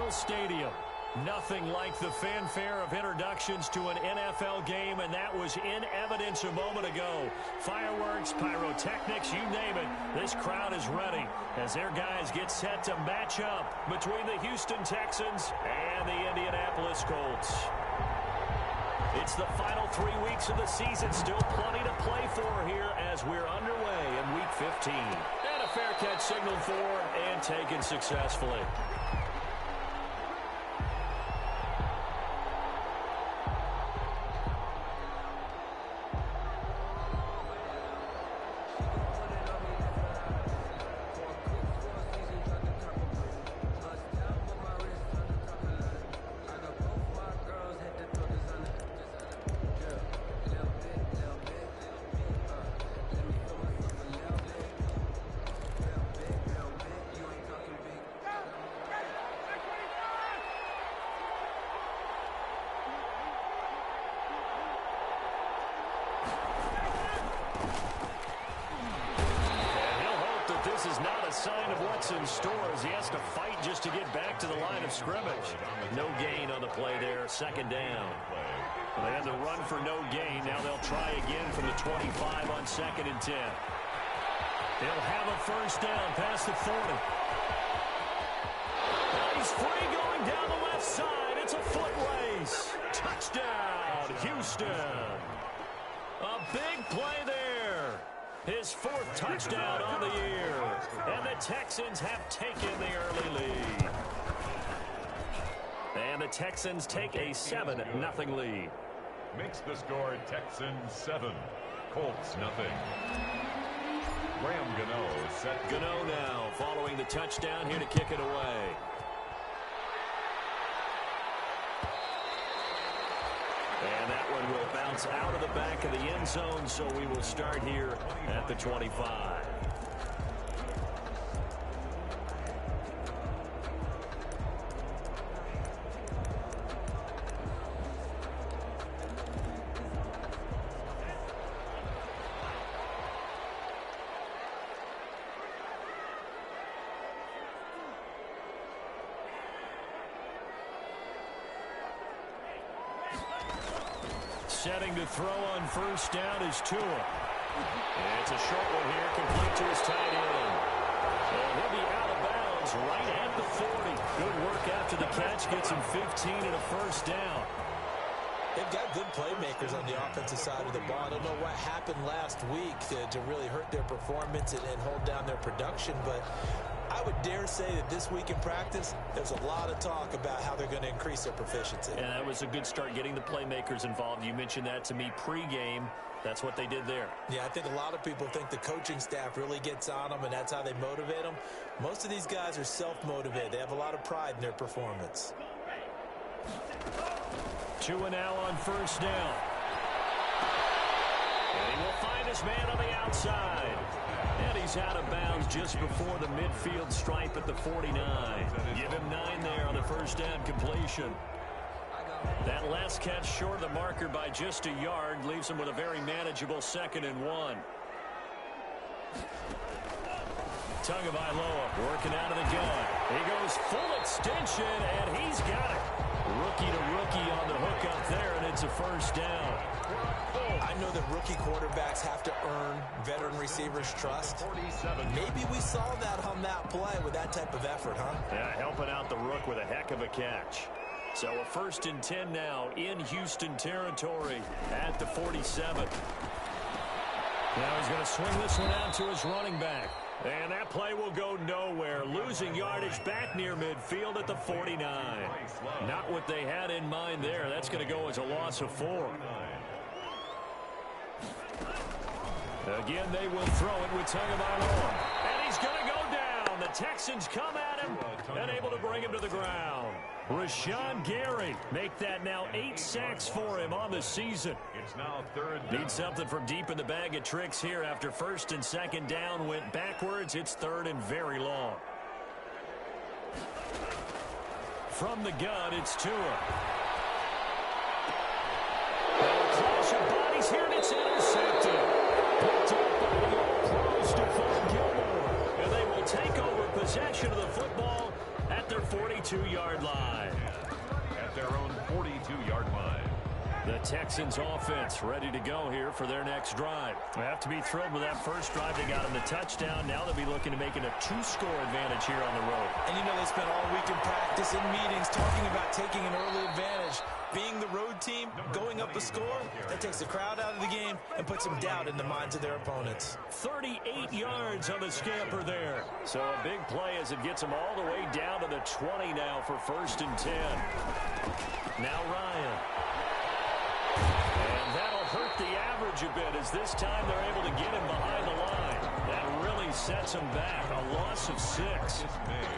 Memorial Stadium. Nothing like the fanfare of introductions to an NFL game, and that was in evidence a moment ago. Fireworks, pyrotechnics, you name it. This crowd is ready as their guys get set to match up between the Houston Texans and the Indianapolis Colts. It's the final 3 weeks of the season. Still plenty to play for here as we're underway in Week 15. And a fair catch signaled for and taken successfully. This is not a sign of what's in store as he has to fight just to get back to the line of scrimmage. No gain on the play there, second down. They had to run for no gain. Now they'll try again from the 25 on 2nd and 10. They'll have a first down past the 40. He's free going down the left side. It's a foot race. Touchdown, Houston. A big play there. His 4th touchdown on the year. And the Texans have taken the early lead. And the Texans take a 7-0 lead. Makes the score Texans 7, Colts nothing. Graham Gano set. Gano now following the touchdown here to kick it away. And that one will bounce out of the back of the end zone, so we will start here at the 25. Setting to throw on first down is Tua. It's a short one here, complete to his tight end. And he'll be out of bounds right at the 40. Good work after the catch, gets him 15 and a first down. They've got good playmakers on the offensive side of the ball. I don't know what happened last week to really hurt their performance and hold down their production, but I would dare say that this week in practice, there's a lot of talk about how they're going to increase their proficiency. And that was a good start getting the playmakers involved. You mentioned that to me pregame. That's what they did there. Yeah, I think a lot of people think the coaching staff really gets on them, and that's how they motivate them. Most of these guys are self-motivated. They have a lot of pride in their performance. Tua now on first down. And he will find his man on the outside. And he's out of bounds just before the midfield stripe at the 49. Give him 9 there on the first down completion. That last catch short of the marker by just a yard leaves him with a very manageable 2nd and 1. Tagovailoa working out of the gun. He goes full extension, and he's got it. Rookie to rookie on the hook up there, and it's a first down. I know that rookie quarterbacks have to earn veteran receivers' trust. Maybe we saw that on that play with that type of effort, huh? Yeah, helping out the rook with a heck of a catch. So a 1st and 10 now in Houston territory at the 47. Now he's going to swing this one out to his running back. And that play will go nowhere. Losing yardage back near midfield at the 49. Not what they had in mind there. That's going to go as a loss of 4. Again, they will throw it with Tagovailoa. And he's going to go down. The Texans come at him and able to bring him to the ground. Rashawn Gary make that now 8 sacks for him on the season. It's now 3rd down. Need something from deep in the bag of tricks here after 1st and 2nd down went backwards. It's 3rd and very long. From the gun, it's Tua. Clash of bodies here, and it's intercepted. Picked up by the All-Pro Stephon Gilmore. And they will take over possession of the football at their 42-yard line. At their own 42-yard line. The Texans offense ready to go here for their next drive. They have to be thrilled with that first drive. They got them the touchdown. Now they'll be looking to make it a 2-score advantage here on the road. And you know they spent all week in practice, in meetings, talking about taking an early advantage. Being the road team, going up a score, that takes the crowd out of the game and puts some doubt in the minds of their opponents. 38 yards on the scamper there. So a big play as it gets them all the way down to the 20 now for 1st and 10. Now Ryan. And that'll hurt the average a bit as this time they're able to get him behind the line. That really sets him back. A loss of 6.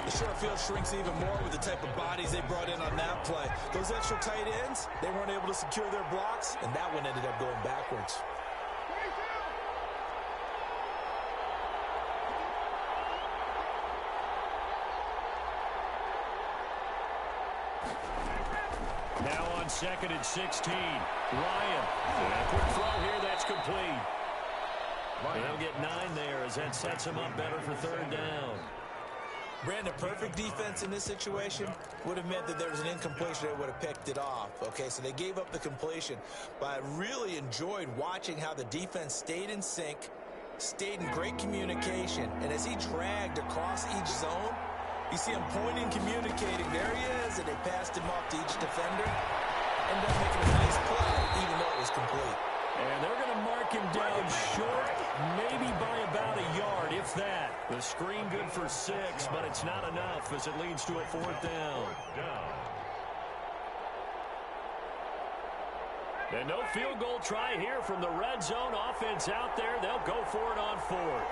The short field shrinks even more with the type of bodies they brought in on that play. Those extra tight ends, they weren't able to secure their blocks, and that one ended up going backwards. Now on 2nd and 16. Ryan. A quick throw here. That's complete. They'll get 9 there as that sets him up better for 3rd down. Brandon, perfect defense in this situation would have meant that there was an incompletion that would have picked it off. Okay, so they gave up the completion. But I really enjoyed watching how the defense stayed in sync, stayed in great communication. And as he dragged across each zone, you see him pointing, communicating. There he is, and they passed him off to each defender. Ended up making a nice play, even though it was complete. And they're going to mark him down short, maybe by about a yard, if that. The screen good for 6, but it's not enough as it leads to a 4th down. And no field goal try here from the red zone. Offense out there. They'll go for it on 4th.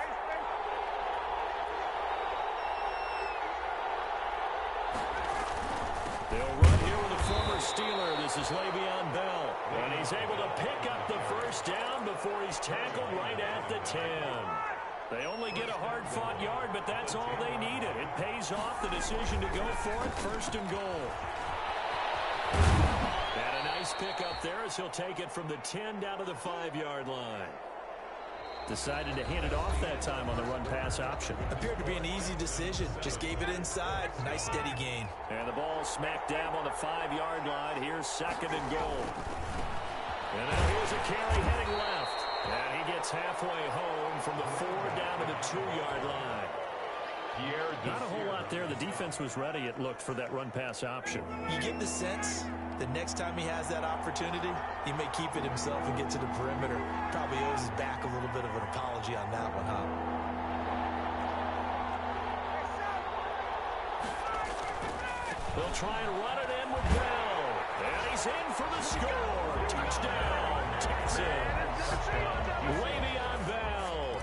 They'll run here with a former Steeler. This is Le'Veon Bell. And he's able to pick up the 1st down before he's tackled right at the 10. They only get a hard-fought yard, but that's all they needed. It pays off the decision to go for it, 1st and goal. And a nice pick up there as he'll take it from the 10 down to the 5-yard line. Decided to hand it off that time on the run-pass option. Appeared to be an easy decision. Just gave it inside. Nice steady gain. And the ball smack dab on the 5-yard line. Here's 2nd and goal. And now here's a carry heading left. And he gets halfway home from the 4 down to the 2-yard line. Not a whole lot there. The defense was ready, it looked, for that run-pass option. You get the sense that next time he has that opportunity, he may keep it himself and get to the perimeter. Probably owes his back a little bit of an apology on that one, huh? They'll try and run it in with Bell. And he's in for the score. Touchdown, Texans. Le'Veon Bell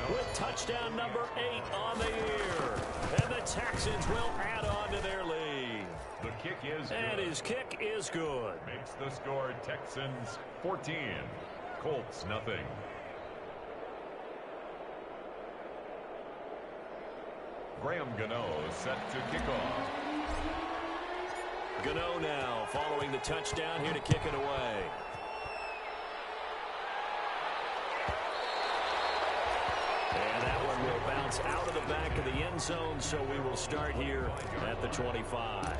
with touchdown number 8 on the year. And the Texans will add on to their lead. The kick is good. And his kick is good. Makes the score Texans 14, Colts nothing. Graham Gano set to kick off. Gano now following the touchdown here to kick it away. And that one will bounce out of the back of the end zone, so we will start here at the 25.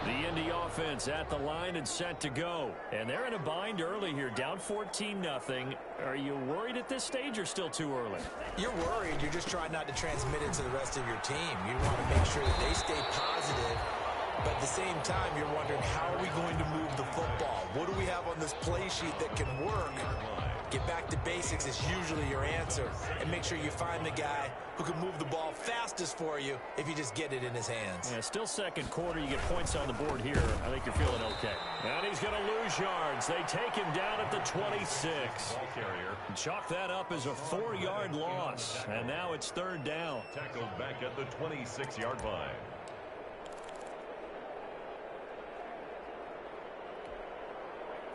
The Indy offense at the line and set to go. And they're in a bind early here, down 14-0. Are you worried at this stage or still too early? You're worried. You're just trying not to transmit it to the rest of your team. You want to make sure that they stay positive. But at the same time, you're wondering, how are we going to move the football? What do we have on this play sheet that can work? Get back to basics is usually your answer. And make sure you find the guy who can move the ball fastest for you if you just get it in his hands. Yeah, still second quarter. You get points on the board here. I think you're feeling okay. And he's going to lose yards. They take him down at the 26. Ball carrier. Chalk that up as a 4-yard loss. And now it's 3rd down. Tackled back at the 26-yard line.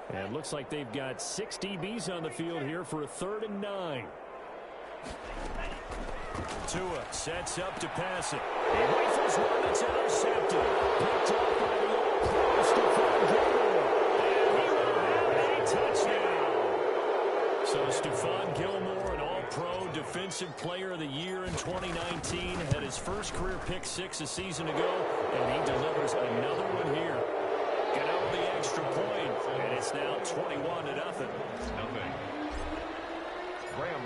And it looks like they've got 6 DBs on the field here for a 3rd and 9. Tua sets up to pass it. He rifles one that's intercepted. Picked off by the all-pro Stephon Gilmore. And he will have a touchdown. So Stephon Gilmore, an all-pro defensive player of the year in 2019, had his first career pick six a season ago, and he delivers another one here. Get over the extra point, and it's now 21-0.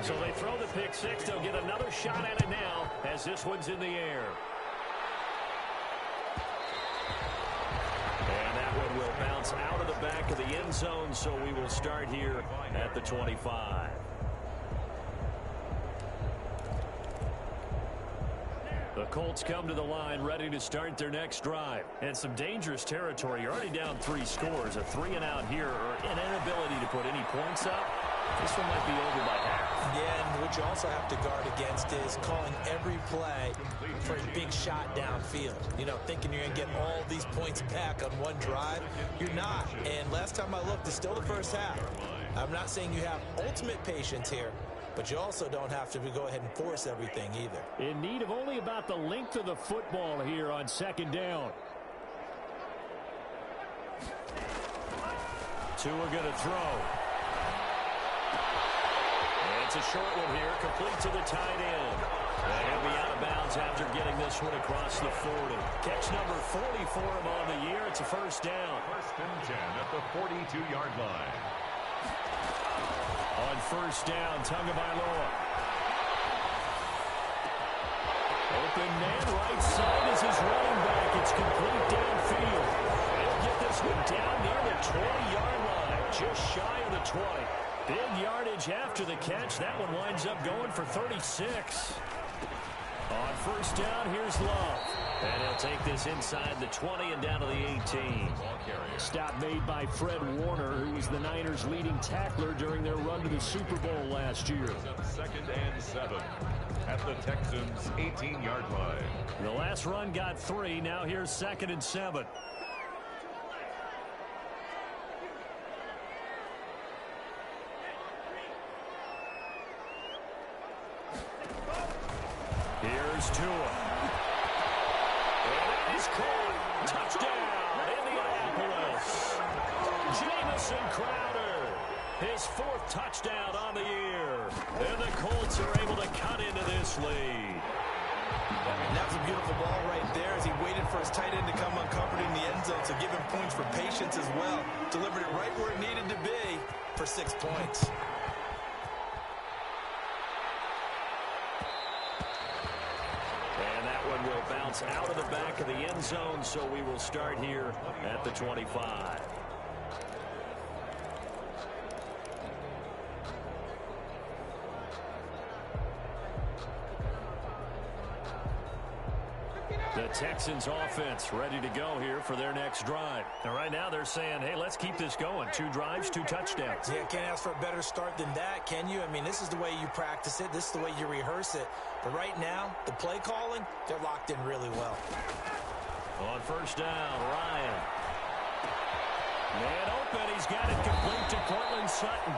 So they throw the pick six. They'll get another shot at it now as this one's in the air. And that one will bounce out of the back of the end zone, so we will start here at the 25. The Colts come to the line ready to start their next drive. And some dangerous territory. You're already down 3 scores. A 3-and-out here or an inability to put any points up. This one might be over by half. Yeah, and what you also have to guard against is calling every play for a big shot downfield. You know, thinking you're going to get all these points back on one drive. You're not. And last time I looked, it's still the first half. I'm not saying you have ultimate patience here, but you also don't have to go ahead and force everything either. In need of only about the length of the football here on second down. Tua going to throw. It's a short one here, complete to the tight end. And he'll be out of bounds after getting this one across the 40. Catch number 40 for him on the year. It's a first down. 1st and 10 at the 42-yard line. On first down, Tagovailoa. Open man, right side is his running back. It's complete downfield. He'll get this one down near the 20-yard line, just shy of the 20. Big yardage after the catch. That one winds up going for 36. On first down, here's Love. And he'll take this inside the 20 and down to the 18. Stop made by Fred Warner, who was the Niners' leading tackler during their run to the Super Bowl last year. 2nd and 7 at the Texans' 18-yard line. The last run got 3. Now here's 2nd and 7. Here's Tua. And it is caught. Touchdown, Indianapolis. Jamison Crowder, his 4th touchdown on the year. And the Colts are able to cut into this lead. And that was a beautiful ball right there as he waited for his tight end to come uncovered in the end zone, so give him points for patience as well. Delivered it right where it needed to be for 6 points. Will bounce out of the back of the end zone, so we will start here at the 25. The Texans offense ready to go here for their next drive. And right now they're saying, hey, let's keep this going. 2 drives, 2 touchdowns. Yeah, can't ask for a better start than that, can you? I mean, this is the way you practice it. This is the way you rehearse it. But right now, the play calling, they're locked in really well. On first down, Ryan. Man open, he's got it complete to Cortland Sutton.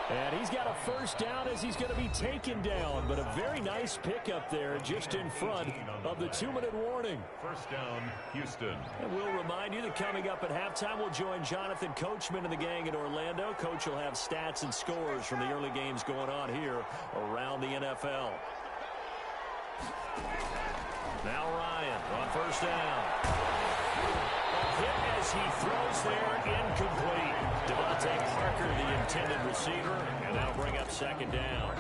And he's got a first down as he's going to be taken down. But a very nice pickup there just in front of the 2-minute warning. First down, Houston. And we'll remind you that coming up at halftime, we'll join Jonathan Coachman and the gang in Orlando. Coach will have stats and scores from the early games going on here around the NFL. Now Ryan on first down. A hit as he throws there, incomplete. Devontae Parker, the intended receiver, and that'll bring up 2nd down.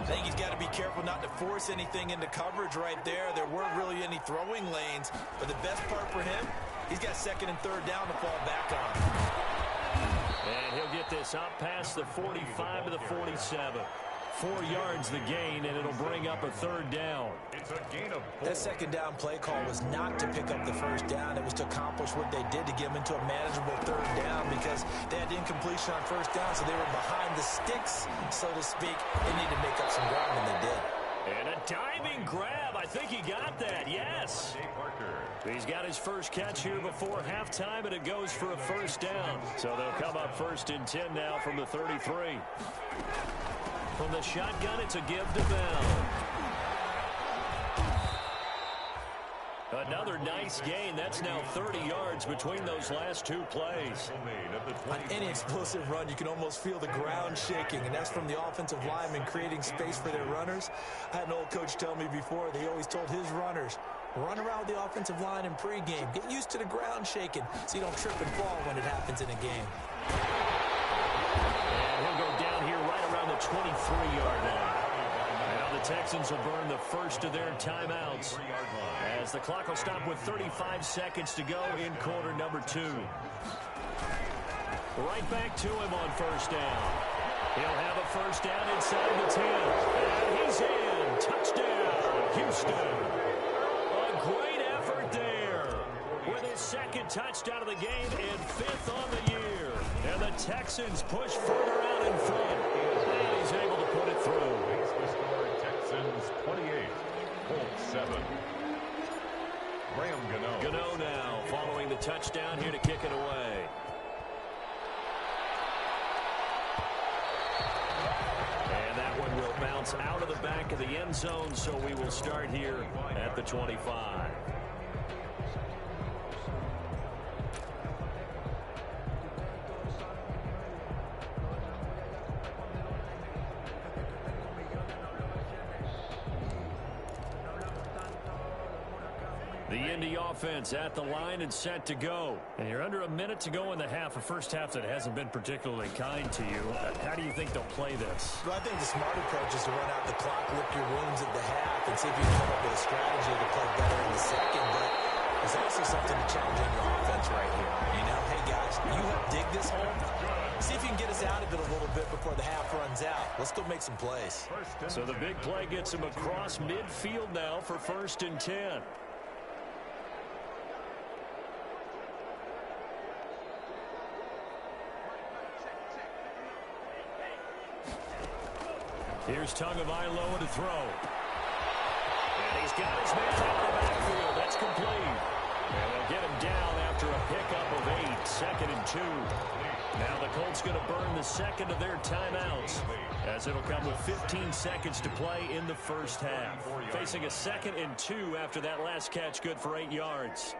I think he's got to be careful not to force anything into coverage right there. There weren't really any throwing lanes, but the best part for him, he's got 2nd and 3rd down to fall back on. And he'll get this up past the 45 to the 47. 4 yards the gain, and it'll bring up a 3rd down. It's a gain of 4. That 2nd down play call was not to pick up the first down. It was to accomplish what they did to get them into a manageable 3rd down because they had incompletion on first down, so they were behind the sticks, so to speak. They needed to make up some ground, and they did. And a diving grab. I think he got that, yes. He's got his first catch here before halftime, and it goes for a first down. So they'll come up 1st and 10 now from the 33. From the shotgun, it's a give to Bell. Another nice gain. That's now 30 yards between those last two plays. On any explosive run, you can almost feel the ground shaking, and that's from the offensive linemen creating space for their runners. I had an old coach tell me before, they always told his runners, run around the offensive line in pregame. Get used to the ground shaking so you don't trip and fall when it happens in a game. And he'll go down here right around the 23-yard line. Now the Texans will burn the first of their timeouts as the clock will stop with 35 seconds to go in quarter number 2. Right back to him on first down. He'll have a first down inside the 10. And he's in. Touchdown, Houston. A great effort there with his second touchdown of the game and 5th on the year. And the Texans push further out in front. And he's able to put it through. Texans 28, Colts 7. Graham Gano. Gano now following the touchdown here to kick it away. And that one will bounce out of the back of the end zone, so we will start here at the 25. The Indy offense at the line and set to go. And you're under a minute to go in the half, a first half that hasn't been particularly kind to you. How do you think they'll play this? Well, I think the smart approach is to run out the clock, lick your wounds at the half, and see if you can come up with a strategy to play better in the second. But there's also something to challenge in your offense right here. You know, hey, guys, you help dig this hole. See if you can get us out of it a little bit before the half runs out. Let's go make some plays. So the big play gets him across midfield now for 1st and 10. Here's Tagovailoa to throw. And he's got his man out of the backfield. That's complete. And they'll get him down after a pickup of 8, 2nd and 2. Now the Colts going to burn the second of their timeouts as it'll come with 15 seconds to play in the first half. Facing a 2nd and 2 after that last catch, good for 8 yards.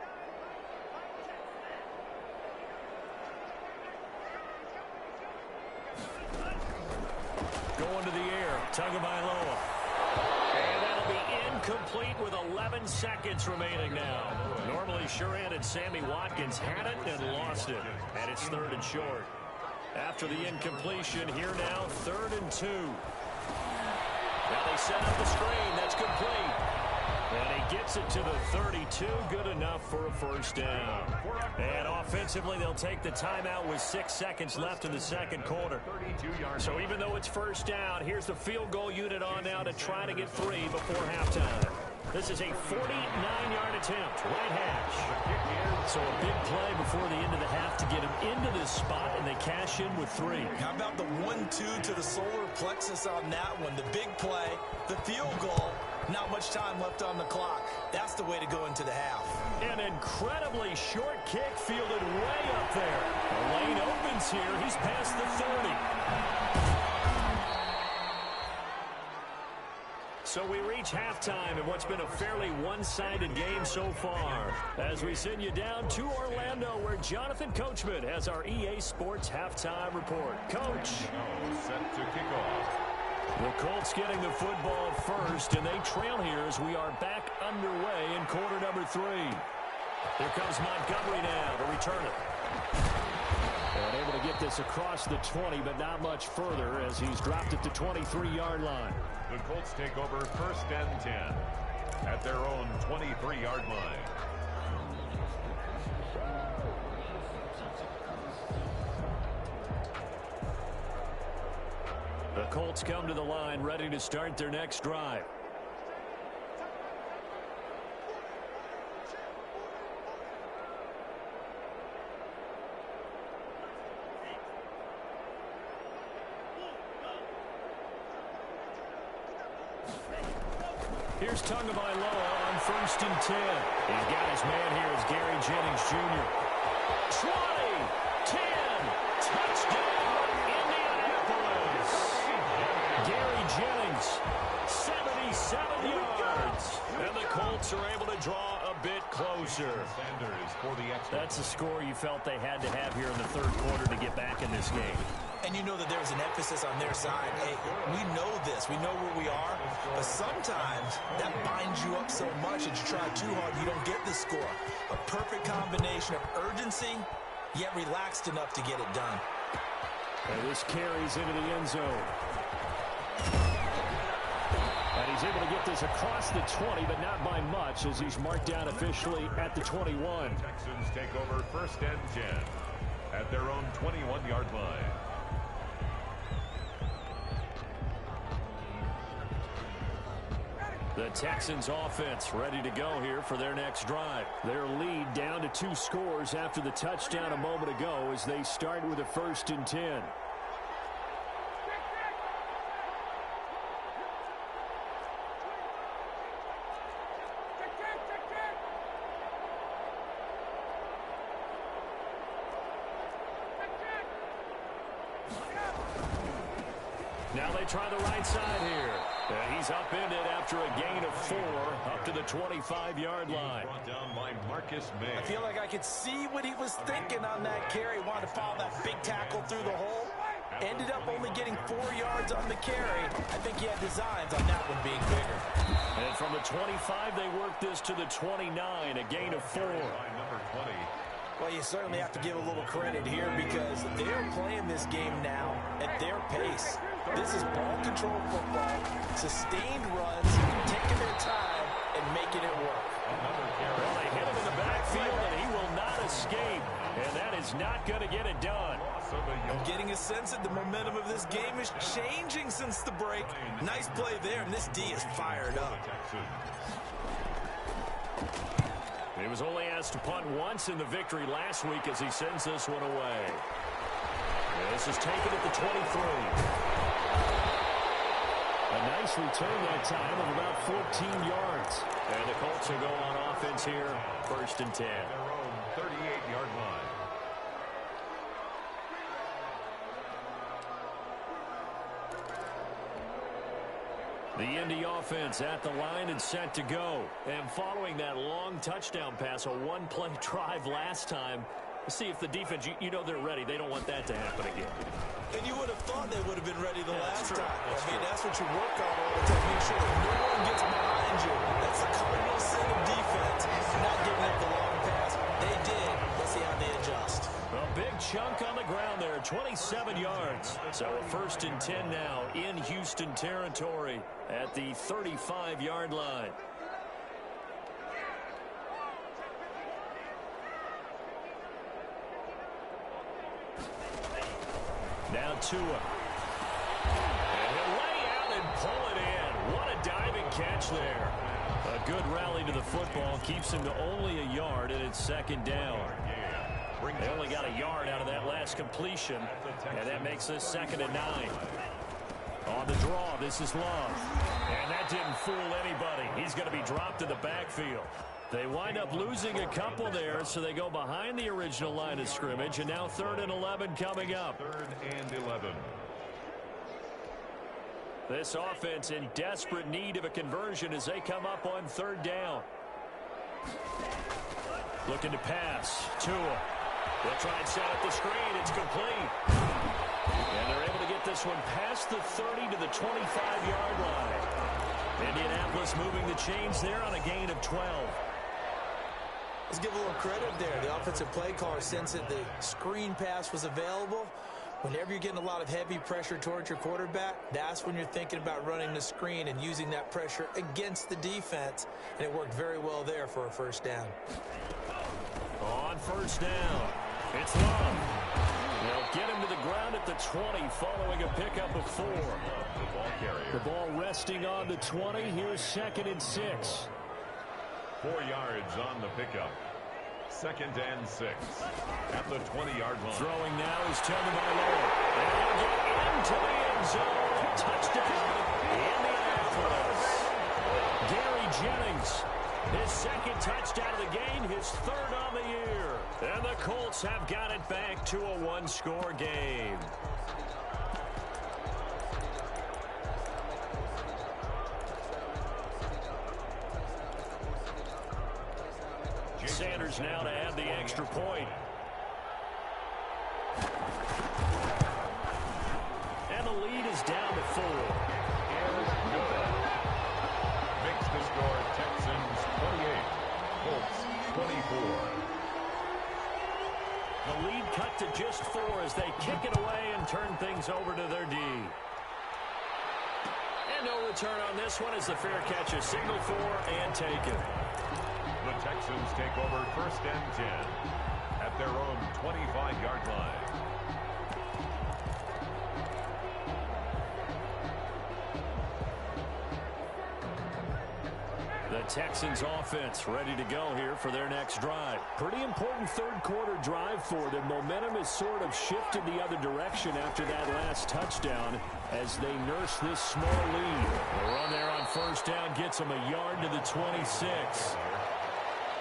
Going to the air, Tagovailoa. And that'll be incomplete with 11 seconds remaining now. Normally sure-handed Sammy Watkins had it and lost it. And it's 3rd and short. After the incompletion, here now, 3rd and 2. Now they set up the screen. That's complete. And he gets it to the 32. Good enough for a first down. And offensively, they'll take the timeout with 6 seconds left in the second quarter. So even though it's first down, here's the field goal unit on now to try to get 3 before halftime. This is a 49-yard attempt, right hash. So a big play before the end of the half to get him into this spot, and they cash in with 3. How about the 1-2 to the solar plexus on that one? The big play, the field goal, not much time left on the clock. That's the way to go into the half. An incredibly short kick fielded way up there. The lane opens here. He's past the 30. So we reach halftime in what's been a fairly one-sided game so far. As we send you down to Orlando, where Jonathan Coachman has our EA Sports halftime report. Coach. Set to kick off. The Colts getting the football first, and they trail here as we are back underway in quarter number 3. Here comes Montgomery now to return it. And able to get this across the 20, but not much further as he's dropped at the 23-yard line. The Colts take over 1st and 10 at their own 23-yard line. The Colts come to the line ready to start their next drive. Here's Tagovailoa on 1st and 10. He's got his man here as Gary Jennings Jr. 20, 10, touchdown, Indianapolis. Gary Jennings, 77 yards. And the Colts are able to draw a bit closer. Sanders for the X-Locomoco. That's a score you felt they had to have here in the third quarter to get back in this game. And you know that there was an emphasis on their side. Hey, we know this. We know where we are. But sometimes that binds you up so much that you try too hard, you don't get the score. A perfect combination of urgency, yet relaxed enough to get it done. And this carries into the end zone. And he's able to get this across the 20, but not by much, as he's marked down officially at the 21. Texans take over 1st and 10 at their own 21-yard line. The Texans offense ready to go here for their next drive. Their lead down to 2 scores after the touchdown a moment ago as they start with a 1st and 10. Now they try the right side here. He's upended after a gain of 4 up to the 25-yard line. Brought down by Marcus May. I feel like I could see what he was thinking on that carry. Wanted to follow that big tackle through the hole. Ended up only getting 4 yards on the carry. I think he had designs on that one being bigger. And from the 25, they work this to the 29, a gain of 4. Number 20. Well, you certainly have to give a little credit here because they're playing this game now at their pace. This is ball control football, sustained runs, taking their time, and making it work. Well, they hit him in the backfield, and he will not escape. And that is not going to get it done. I'm getting a sense that the momentum of this game is changing since the break. Nice play there, and this D is fired up. He was only asked to punt once in the victory last week as he sends this one away. This is taken at the 23. A nice return that time of about 14 yards. And the Colts will go on offense here, 1st and 10. Their own 38-yard line. The Indy offense at the line and set to go. And following that long touchdown pass, a one-play drive last time, see if the defense, you know they're ready. They don't want that to happen again. And you would have thought they would have been ready the last time. That's what you work on all the time. Make sure that no one gets behind you. That's the cardinal sin of defense, not giving up the long pass. They did. Let's see how they adjust. A big chunk on the ground there, 27 yards. So a 1st and 10 now in Houston territory at the 35-yard line. Now Tua. And he'll lay out and pull it in. What a diving catch there. A good rally to the football keeps him to only a yard, and it's 2nd down. They only got a yard out of that last completion, and that makes this 2nd and 9. On the draw, this is Love. And that didn't fool anybody. He's going to be dropped to the backfield. They wind up losing a couple there, so they go behind the original line of scrimmage, and now 3rd and 11 coming up. 3rd and 11. This offense in desperate need of a conversion as they come up on 3rd down. Looking to pass. Tua. They'll try and set up the screen. It's complete. And they're able to get this one past the 30 to the 25-yard line. Indianapolis moving the chains there on a gain of 12. Let's give a little credit there. The offensive play caller sensed that the screen pass was available. Whenever you're getting a lot of heavy pressure towards your quarterback, that's when you're thinking about running the screen and using that pressure against the defense. And it worked very well there for a 1st down. On 1st down, it's Love. They'll get him to the ground at the 20 following a pickup of 4. The ball resting on the 20. Here's 2nd and 6. 4 yards on the pickup. 2nd and 6 at the 20-yard line. Throwing now is Tagovailoa. And he'll get into the end zone. Touchdown, Indianapolis. Gary Jennings, his 2nd touchdown of the game, his 3rd on the year. And the Colts have got it back to a one-score game. Sanders now to add the extra point. And the lead is down to 4. Is good. Makes the score Texans 28, Colts 24. The lead cut to just 4 as they kick it away and turn things over to their D. And no return on this one as the fair catch is signaled for and taken. The Texans take over 1st and 10 at their own 25-yard line. The Texans offense ready to go here for their next drive. Pretty important third quarter drive for them. Momentum has sort of shifted the other direction after that last touchdown as they nurse this small lead. The run there on 1st down gets them a yard to the 26.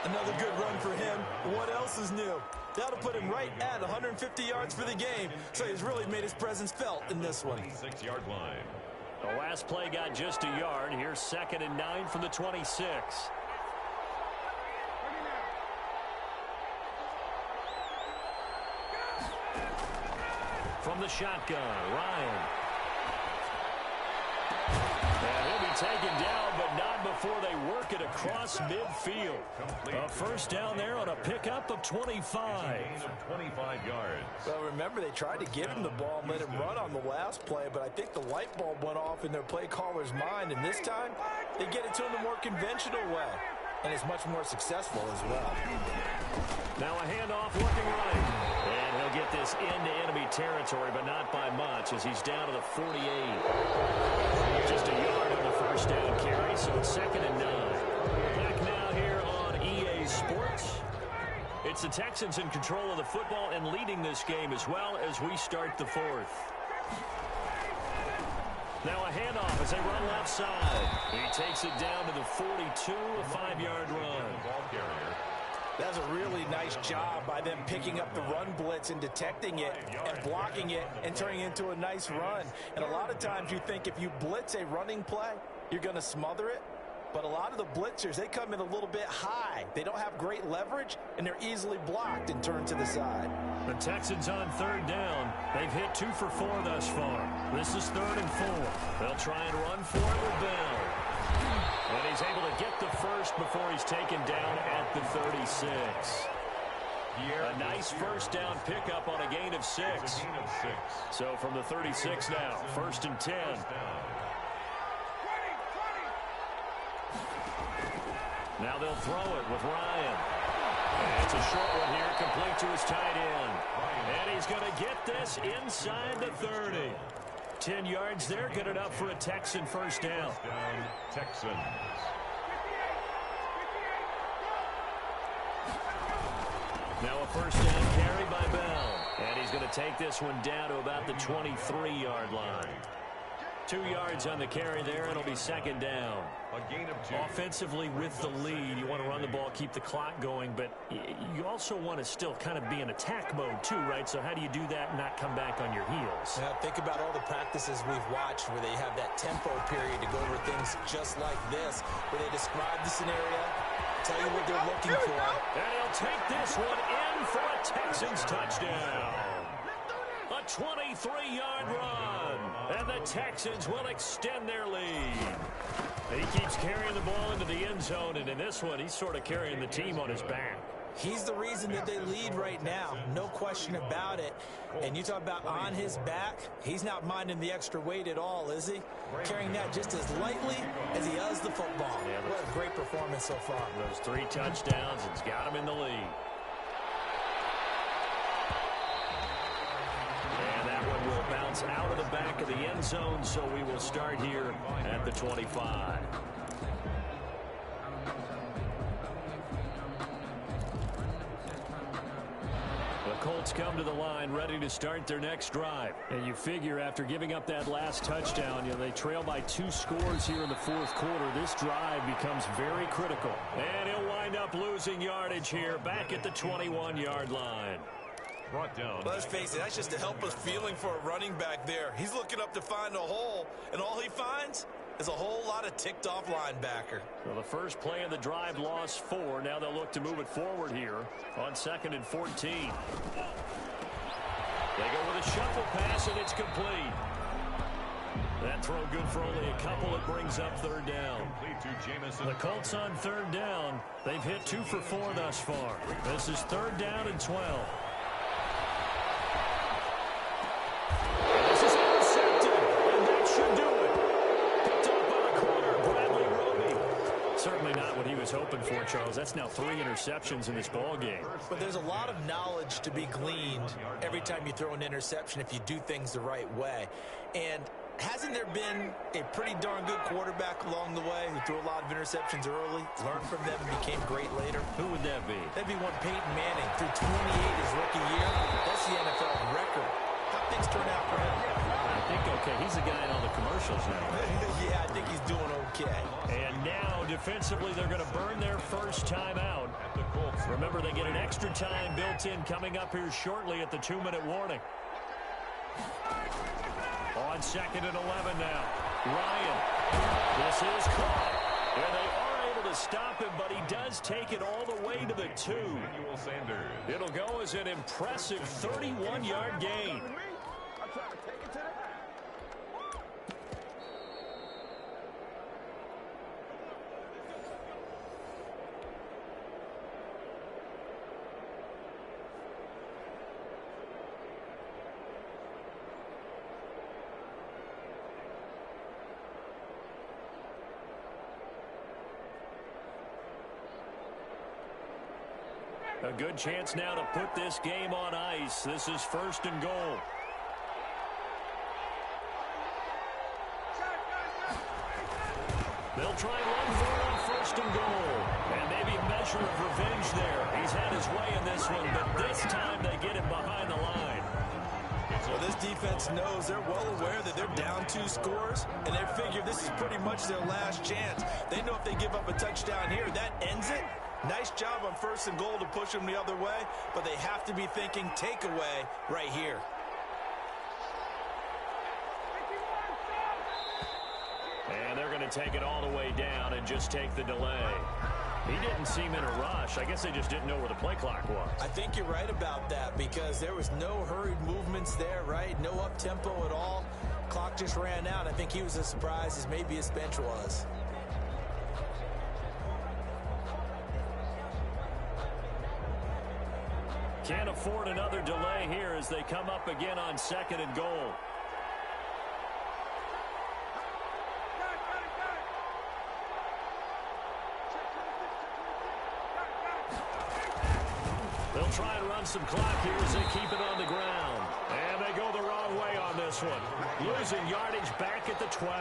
Another good run for him. What else is new? That'll put him right at 150 yards for the game. So he's really made his presence felt in this one. 6-yard line. The last play got just a yard. Here's 2nd and 9 from the 26. From the shotgun, Ryan. And he'll be taken down, but not before they work it across midfield. A 1st down there on a pickup of 25. Gain of 25 yards. Well, remember, they tried to give him the ball and let him run on the last play, but I think the light bulb went off in their play caller's mind, and this time they get it to him the more conventional way, and it's much more successful as well. Now a handoff looking right. And he'll get this into enemy territory, but not by much as he's down to the 48. Just a yard on the 1st down carry, so it's 2nd and 9. Back now here on EA Sports. It's the Texans in control of the football and leading this game as well as we start the 4th. Now a handoff as they run left side. He takes it down to the 42, a 5-yard run. Ball carrier. That's a really nice job by them picking up the run blitz and detecting it and blocking it and turning it into a nice run. And a lot of times you think if you blitz a running play, you're going to smother it. But a lot of the blitzers, they come in a little bit high. They don't have great leverage, and they're easily blocked and turned to the side. The Texans on 3rd down. They've hit 2 for 4 thus far. This is 3rd and 4. They'll try and run for it with Bell. And he's able to get the first before he's taken down at the 36. A nice 1st down pickup on a gain of 6. So from the 36 now, 1st and 10. Now they'll throw it with Ryan. And it's a short one here, complete to his tight end. And he's going to get this inside the 30. 10 yards there, good enough for a Texan 1st down. Texans. Now a 1st down carry by Bell. And he's going to take this one down to about the 23-yard line. 2 yards on the carry there. It'll be 2nd down. A gain of 2. Offensively with the lead, you want to run the ball, keep the clock going, but you also want to still kind of be in attack mode too, right? So how do you do that and not come back on your heels? Now, think about all the practices we've watched where they have that tempo period to go over things just like this, where they describe the scenario, tell you what they're looking for. And he'll take this one in for a Texans touchdown. A 23-yard run, and the Texans will extend their lead. He keeps carrying the ball into the end zone, and in this one, he's sort of carrying the team on his back. He's the reason that they lead right now, no question about it. And you talk about on his back, he's not minding the extra weight at all, is he? Carrying that just as lightly as he does the football. Yeah, what a great performance so far. Those 3 touchdowns, it's got him in the lead. And that one will bounce out of the back of the end zone, so we will start here at the 25. The Colts come to the line ready to start their next drive. And you figure after giving up that last touchdown, they trail by 2 scores here in the 4th quarter. This drive becomes very critical. And he'll wind up losing yardage here back at the 21-yard line. brought down. Let's face it, that's just a helpless feeling for a running back there. He's looking up to find a hole, and all he finds is a whole lot of ticked-off linebacker. So the first play of the drive lost 4. Now they'll look to move it forward here on 2nd and 14. They go with a shuffle pass, and it's complete. That throw good for only a couple. It brings up 3rd down. The Colts on 3rd down. They've hit 2 for 4 thus far. This is 3rd down and 12. This is intercepted, and that should do it. Picked up by the corner, Bradley Roby. Certainly not what he was hoping for, Charles. That's now 3 interceptions in this ball game. But there's a lot of knowledge to be gleaned every time you throw an interception if you do things the right way. And hasn't there been a pretty darn good quarterback along the way who threw a lot of interceptions early, learned from them, and became great later? Who would that be? That'd be one Peyton Manning, threw 28 his rookie year. That's the NFL record. How things turn out for him? I think, okay, he's the guy in all the commercials now. Yeah, I think he's doing okay. And now, defensively, they're going to burn their first time out. Remember, they get an extra time built in coming up here shortly at the 2-minute warning. On 2nd and 11 now. Ryan. This is caught. And they are able to stop him, but he does take it all the way to the 2. It'll go as an impressive 31-yard gain. A good chance now to put this game on ice. This is 1st and goal. They'll try and run for it on 1st and goal. And maybe a measure of revenge there. He's had his way in this one, but this time they get him behind the line. Well, this defense knows, they're well aware that they're down 2 scores, and they figure this is pretty much their last chance. They know if they give up a touchdown here, that ends it. Nice job on 1st and goal to push them the other way, but they have to be thinking takeaway right here. And they're going to take it all the way down and just take the delay. He didn't seem in a rush. I guess they just didn't know where the play clock was. I think you're right about that because there was no hurried movements there, right? No up-tempo at all. Clock just ran out. I think he was as surprised as maybe his bench was. Can't afford another delay here as they come up again on 2nd and goal. They'll try and run some clock here as they keep it on the ground. And they go the wrong way on this one. Losing yardage back at the 12.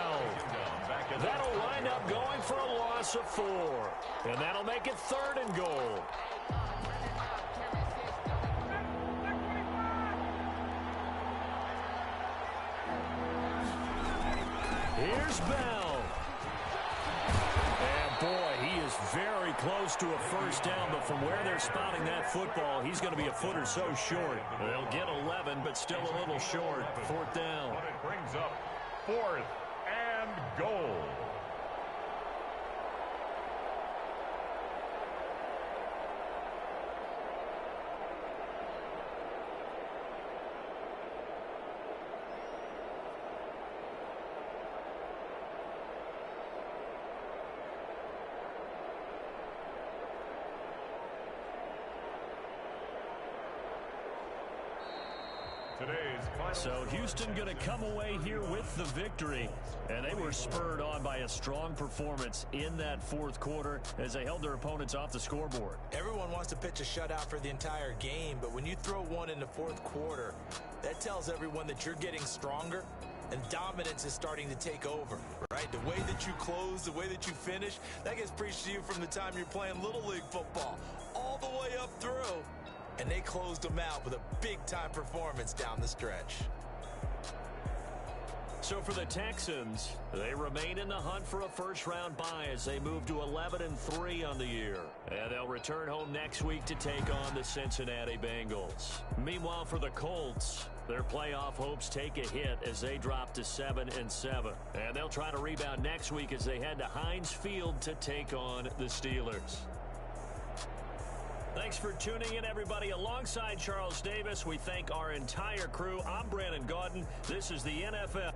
That'll wind up going for a loss of 4. And that'll make it 3rd and goal. Here's Bell. And boy, he is very close to a 1st down, but from where they're spotting that football, he's going to be a foot or so short. They'll get 11, but still a little short. 4th down. But it brings up 4th and goal. So Houston going to come away here with the victory. And they were spurred on by a strong performance in that 4th quarter as they held their opponents off the scoreboard. Everyone wants to pitch a shutout for the entire game, but when you throw one in the 4th quarter, that tells everyone that you're getting stronger and dominance is starting to take over, right? The way that you close, the way that you finish, that gets preached to you from the time you're playing Little League football all the way up through. And they closed them out with a big-time performance down the stretch. So for the Texans, they remain in the hunt for a first-round bye as they move to 11-3 on the year. And they'll return home next week to take on the Cincinnati Bengals. Meanwhile, for the Colts, their playoff hopes take a hit as they drop to 7-7. And they'll try to rebound next week as they head to Heinz Field to take on the Steelers. Thanks for tuning in, everybody. Alongside Charles Davis, we thank our entire crew. I'm Brandon Gaudin. This is the NFL.